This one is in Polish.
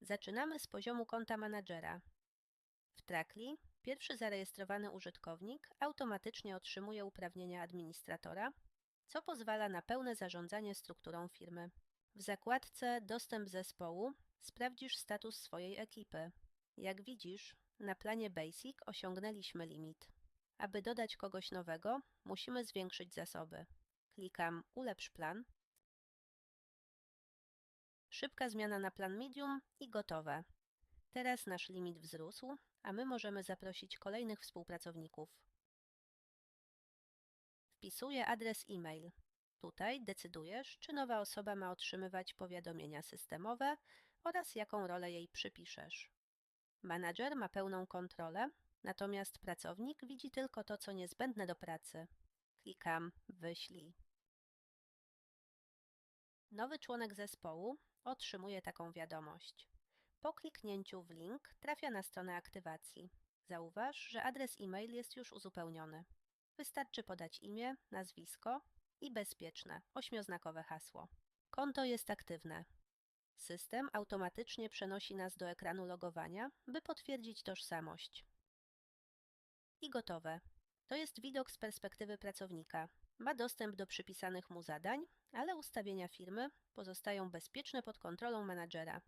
Zaczynamy z poziomu konta menadżera. W Trackly pierwszy zarejestrowany użytkownik automatycznie otrzymuje uprawnienia administratora, co pozwala na pełne zarządzanie strukturą firmy. W zakładce Dostęp zespołu sprawdzisz status swojej ekipy. Jak widzisz, na planie Basic osiągnęliśmy limit. Aby dodać kogoś nowego, musimy zwiększyć zasoby. Klikam Ulepsz plan. Szybka zmiana na plan Medium i gotowe. Teraz nasz limit wzrósł, a my możemy zaprosić kolejnych współpracowników. Wpisuję adres e-mail. Tutaj decydujesz, czy nowa osoba ma otrzymywać powiadomienia systemowe oraz jaką rolę jej przypiszesz. Menadżer ma pełną kontrolę, natomiast pracownik widzi tylko to, co niezbędne do pracy. Klikam Wyślij. Nowy członek zespołu otrzymuje taką wiadomość. Po kliknięciu w link trafia na stronę aktywacji. Zauważ, że adres e-mail jest już uzupełniony. Wystarczy podać imię, nazwisko i bezpieczne, 8-znakowe hasło. Konto jest aktywne. System automatycznie przenosi nas do ekranu logowania, by potwierdzić tożsamość. I gotowe. To jest widok z perspektywy pracownika. Ma dostęp do przypisanych mu zadań, ale ustawienia firmy pozostają bezpieczne pod kontrolą menadżera.